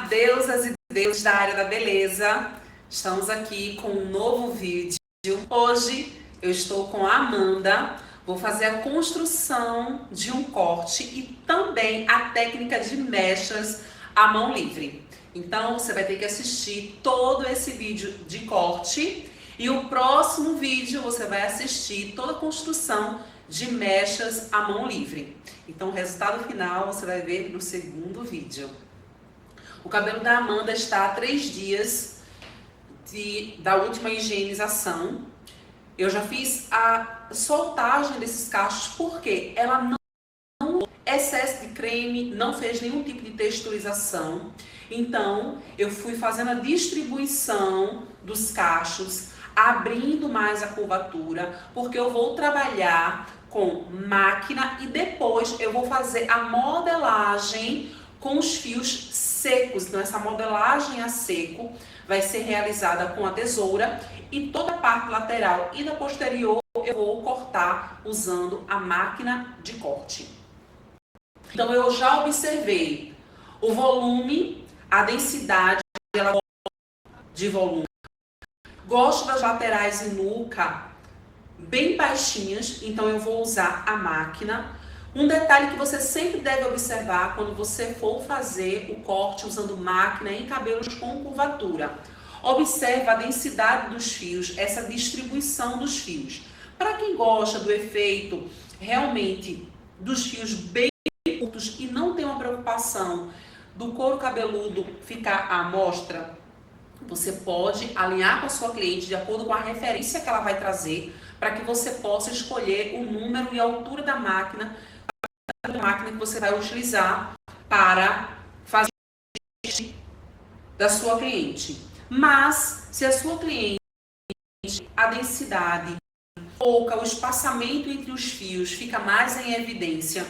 deusas e deuses da área da beleza, estamos aqui com um novo vídeo. Hoje eu estou com a Amanda, vou fazer a construção de um corte e também a técnica de mechas à mão livre. Então você vai ter que assistir todo esse vídeo de corte e o próximo vídeo você vai assistir toda a construção de mechas à mão livre. Então o resultado final você vai ver no segundo vídeo. O cabelo da Amanda está há 3 dias da última higienização. Eu já fiz a soltagem desses cachos porque ela não excesso de creme, não fez nenhum tipo de texturização. Então eu fui fazendo a distribuição dos cachos, abrindo mais a curvatura, porque eu vou trabalhar com máquina e depois eu vou fazer a modelagem com os fios secos. Então essa modelagem a seco vai ser realizada com a tesoura e toda a parte lateral e da posterior eu vou cortar usando a máquina de corte. Então eu já observei o volume, a densidade de volume. Gosto das laterais e nuca bem baixinhas, então eu vou usar a máquina. Um detalhe que você sempre deve observar quando você for fazer o corte usando máquina em cabelos com curvatura. Observa a densidade dos fios, essa distribuição dos fios. Para quem gosta do efeito realmente dos fios bem curtos e não tem uma preocupação do couro cabeludo ficar à mostra, você pode alinhar com a sua cliente de acordo com a referência que ela vai trazer, para que você possa escolher o número e a altura da máquina que você vai utilizar para fazer da sua cliente. Mas se a sua cliente, a densidade pouca, o espaçamento entre os fios fica mais em evidência,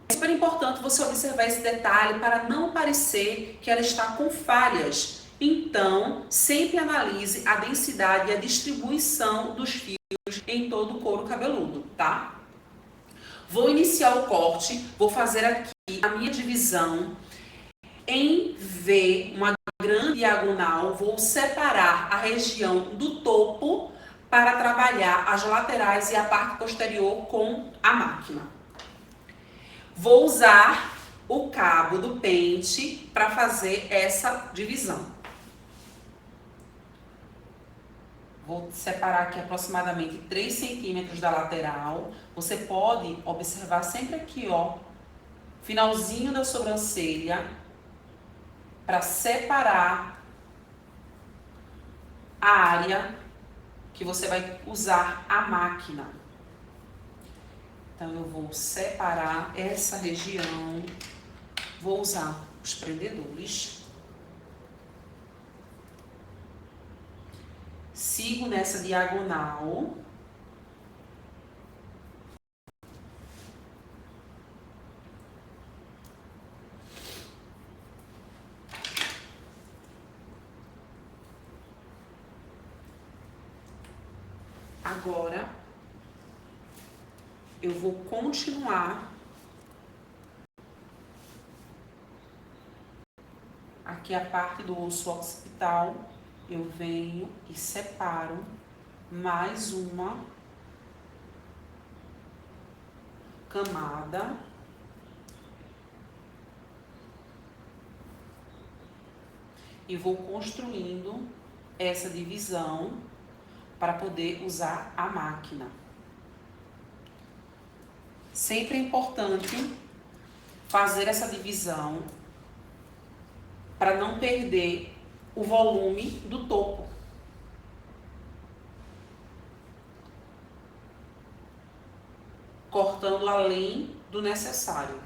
é super importante você observar esse detalhe para não parecer que ela está com falhas. Então, sempre analise a densidade e a distribuição dos fios em todo o couro cabeludo, tá? Vou iniciar o corte, vou fazer aqui a minha divisão em V, uma grande diagonal, vou separar a região do topo para trabalhar as laterais e a parte posterior com a máquina. Vou usar o cabo do pente para fazer essa divisão. Vou separar aqui aproximadamente 3 centímetros da lateral. Você pode observar sempre aqui, ó, finalzinho da sobrancelha, para separar a área que você vai usar a máquina. Então eu vou separar essa região, vou usar os prendedores. Sigo nessa diagonal. Agora, eu vou continuar aqui a parte do osso occipital. Eu venho e separo mais uma camada. E vou construindo essa divisão para poder usar a máquina. Sempre é importante fazer essa divisão para não perder o volume do topo. Cortando além do necessário.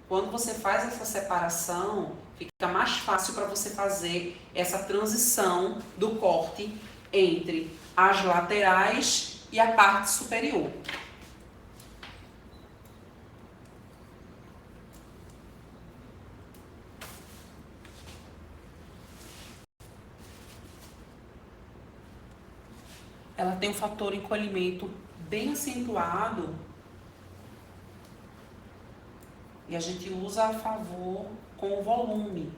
Quando você faz essa separação, fica mais fácil para você fazer essa transição do corte entre as laterais e a parte superior. Ela tem um fator encolhimento bem acentuado E a gente usa a favor com o volume.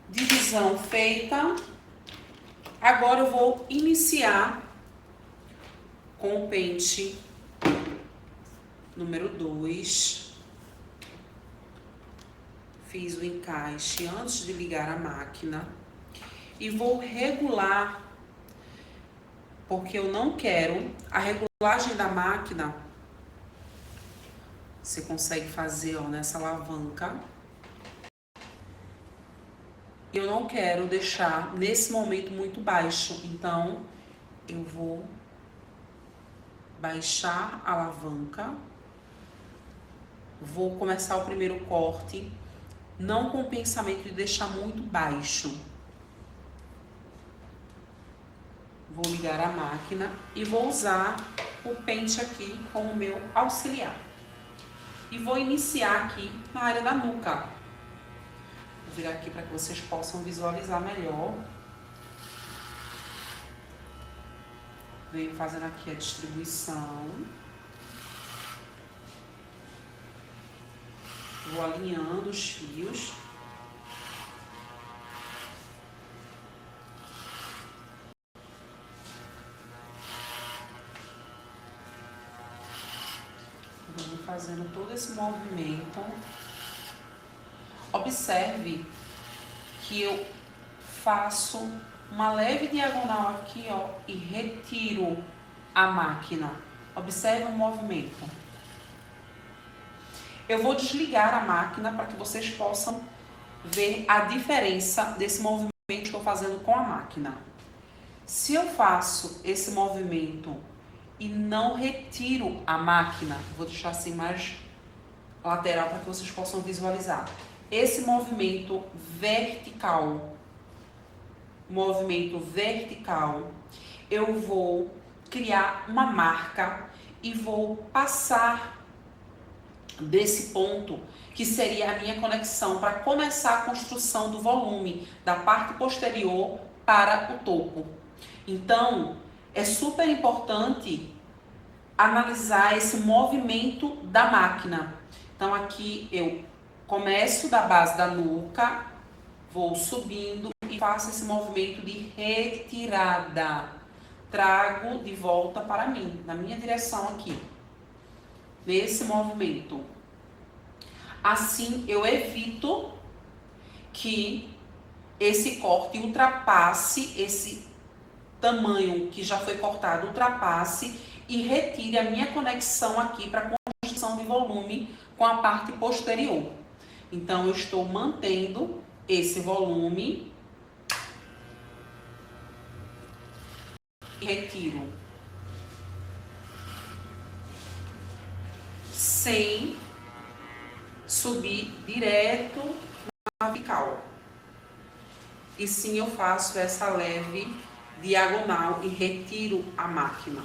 Divisão feita. Agora eu vou iniciar com o pente número 2. Fiz o encaixe antes de ligar a máquina. E vou regular, porque eu não quero a regulagem da máquina. Você consegue fazer, ó, nessa alavanca. Eu não quero deixar nesse momento muito baixo, então eu vou baixar a alavanca. Vou começar o primeiro corte, não com o pensamento de deixar muito baixo. Vou ligar a máquina e vou usar o pente aqui como meu auxiliar. E vou iniciar aqui na área da nuca. Vou virar aqui para que vocês possam visualizar melhor. Venho fazendo aqui a distribuição. Vou alinhando os fios. Vou fazendo todo esse movimento. Observe que eu faço uma leve diagonal aqui, ó, e retiro a máquina. Observe o movimento. Eu vou desligar a máquina para que vocês possam ver a diferença desse movimento que eu estou fazendo com a máquina. Se eu faço esse movimento e não retiro a máquina, vou deixar assim mais lateral para que vocês possam visualizar. Esse movimento vertical, eu vou criar uma marca e vou passar desse ponto, que seria a minha conexão para começar a construção do volume da parte posterior para o topo. Então, é super importante analisar esse movimento da máquina. Então, aqui eu começo da base da nuca, vou subindo e faço esse movimento de retirada. Trago de volta para mim, na minha direção aqui. Nesse movimento. Assim, eu evito que esse corte ultrapasse esse tamanho que já foi cortado, ultrapasse e retire a minha conexão aqui para a construção de volume com a parte posterior. Então, eu estou mantendo esse volume e retiro. Sem subir direto na vertical. E sim, eu faço essa leve diagonal e retiro a máquina.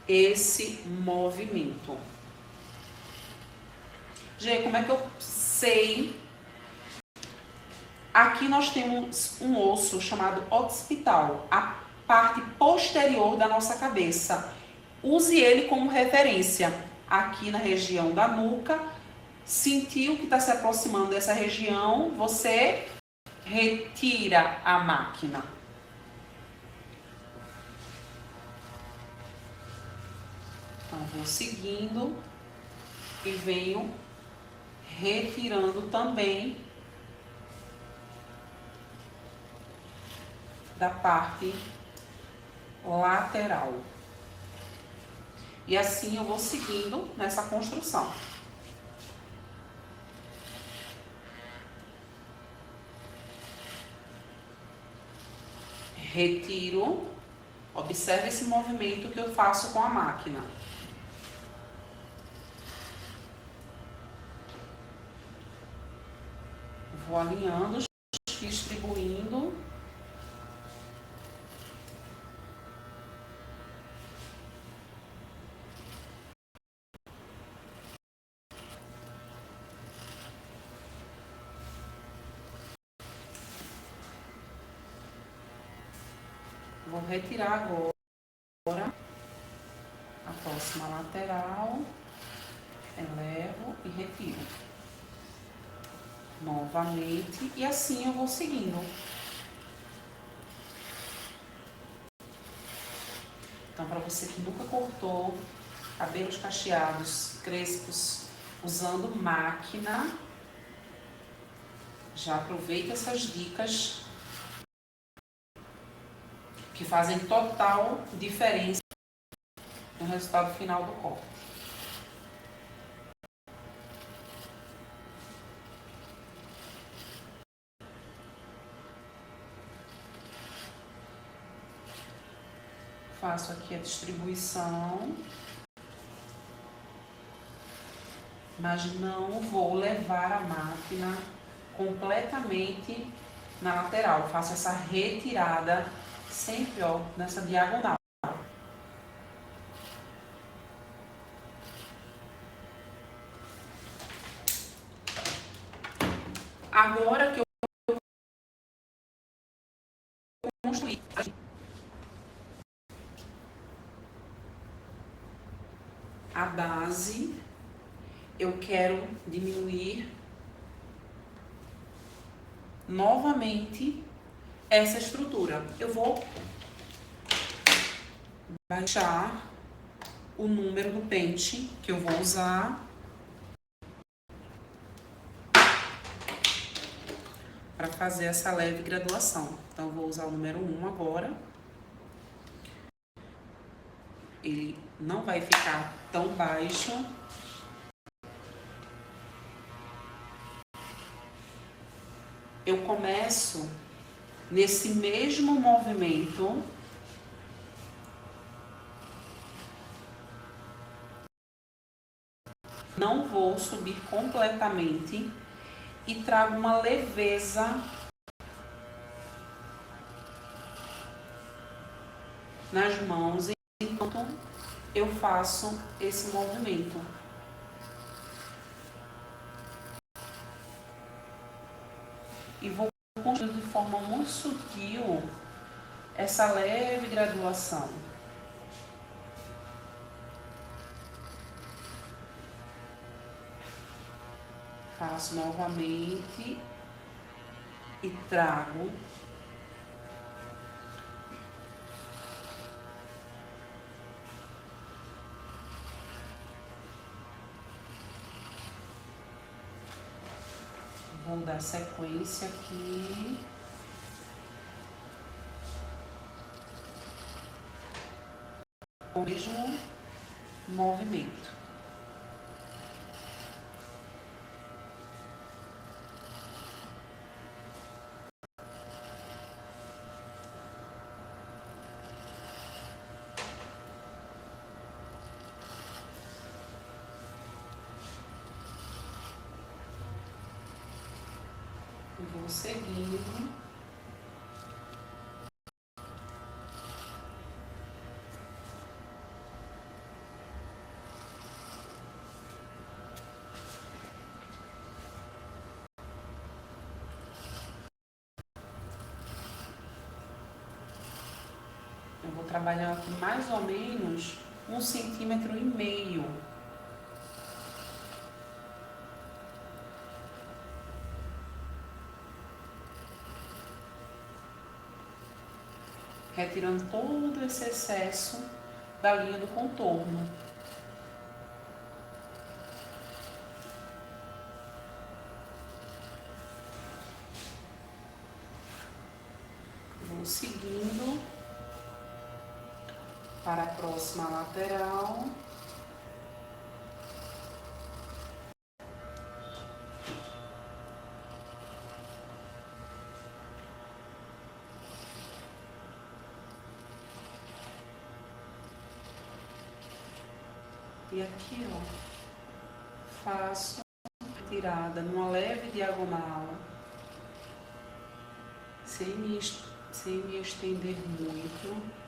Esse movimento. Gente, como é que eu sei? Aqui nós temos um osso chamado occipital, a parte posterior da nossa cabeça. Use ele como referência. Aqui na região da nuca, sentiu que está se aproximando dessa região, você retira a máquina. Então, vou seguindo e venho retirando também da parte lateral. E assim eu vou seguindo nessa construção. Retiro. Observe esse movimento que eu faço com a máquina. Vou alinhando, distribuindo. Vou retirar agora próxima lateral, elevo e retiro. Novamente, e assim eu vou seguindo. Então, para você que nunca cortou cabelos cacheados, crespos, usando máquina, já aproveita essas dicas que fazem total diferença no resultado final do corte. Faço aqui a distribuição, mas não vou levar a máquina completamente na lateral. Faço essa retirada sempre, ó, nessa diagonal. Agora que eu construí a base, eu quero diminuir novamente essa estrutura. Eu vou baixar o número do pente que eu vou usar para fazer essa leve graduação. Então, eu vou usar o número 1 agora. Ele não vai ficar tão baixo. Eu começo nesse mesmo movimento não vou subir completamente e trago uma leveza nas mãos enquanto eu faço esse movimento. E vou construir de forma muito sutil essa leve graduação. Faço novamente e trago vou dar sequência aqui. Com o mesmo movimento. E vou seguindo. Eu vou trabalhar aqui mais ou menos 1,5 centímetros. Retirando todo esse excesso da linha do contorno. Vou seguindo para a próxima lateral. E aqui, ó, faço retirada numa leve diagonal, sem me estender muito.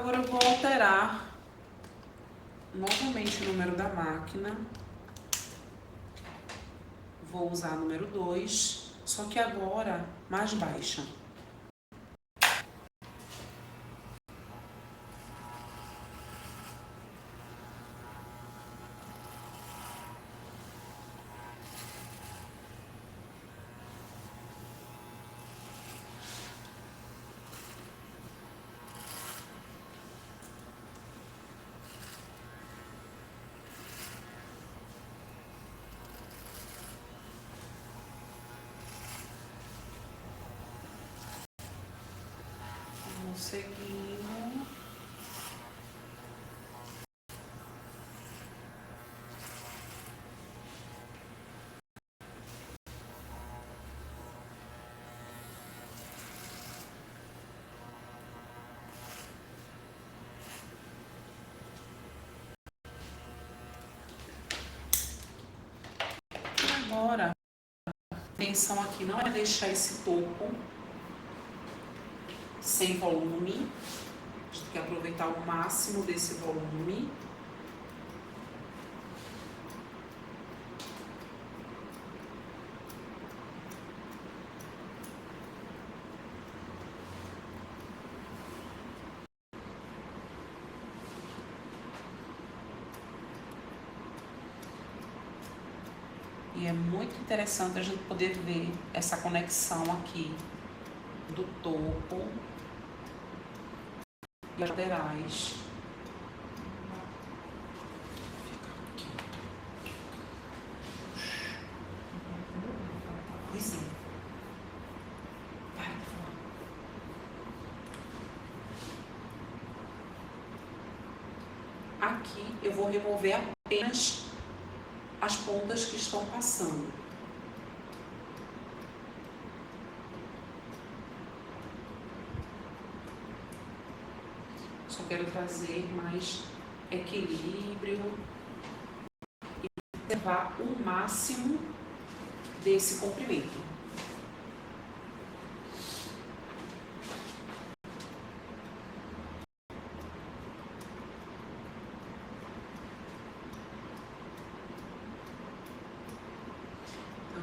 Agora eu vou alterar novamente o número da máquina. Vou usar o número 2, só que agora mais baixa. Vamos seguindo. Agora, a intenção aqui não é deixar esse topo sem volume. A gente quer aproveitar o máximo desse volume. E é muito interessante a gente poder ver essa conexão aqui do topo e laterais. Aqui eu vou remover apenas as pontas que estão passando. Só quero trazer mais equilíbrio e preservar o máximo desse comprimento.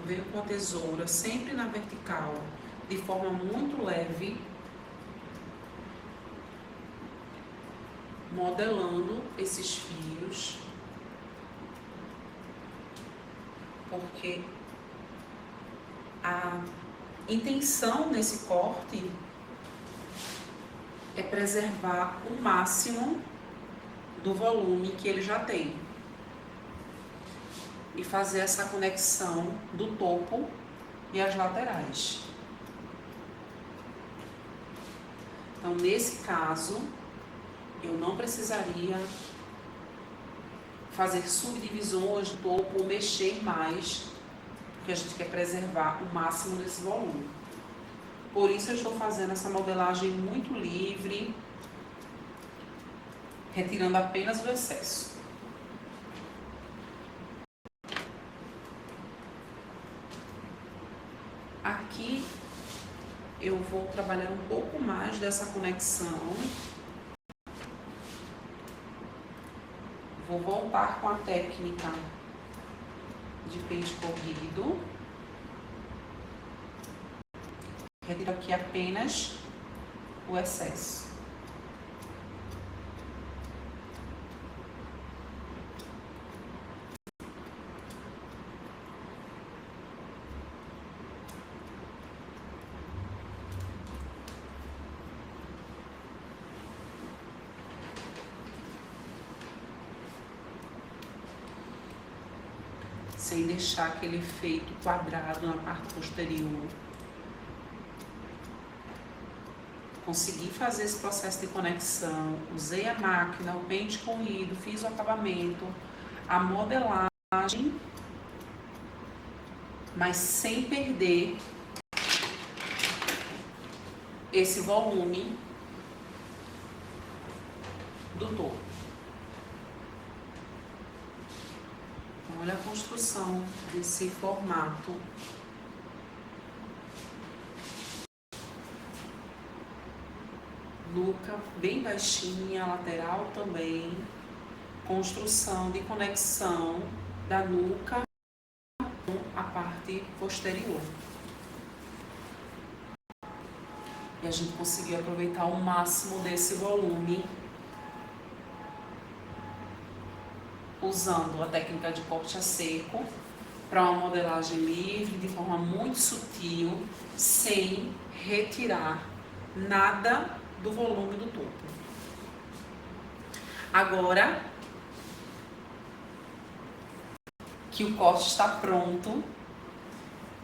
Venho com a tesoura sempre na vertical, de forma muito leve, modelando esses fios, porque a intenção desse corte é preservar o máximo do volume que ele já tem. E fazer essa conexão do topo e as laterais. Então, nesse caso, eu não precisaria fazer subdivisões do topo ou mexer mais, porque a gente quer preservar o máximo desse volume. Por isso eu estou fazendo essa modelagem muito livre, retirando apenas o excesso. Aqui eu vou trabalhar um pouco mais dessa conexão. Vou voltar com a técnica de pente corrido. Retiro aqui apenas o excesso. Sem deixar aquele efeito quadrado na parte posterior. Consegui fazer esse processo de conexão, usei a máquina, o pente corrido, fiz o acabamento, a modelagem, mas sem perder esse volume do topo. Olha a construção desse formato. nuca bem baixinha, lateral também, construção de conexão da nuca com a parte posterior. E a gente conseguiu aproveitar o máximo desse volume usando a técnica de corte a seco para uma modelagem livre, de forma muito sutil, sem retirar nada do volume do topo. Agora que o corte está pronto,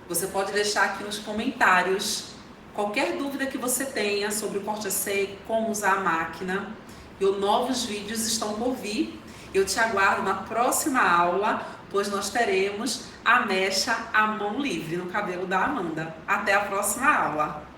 você pode deixar aqui nos comentários qualquer dúvida que você tenha sobre o corte a seco, como usar a máquina. E novos vídeos estão por vir. Eu te aguardo na próxima aula, pois nós teremos a mecha à mão livre no cabelo da Amanda. Até a próxima aula!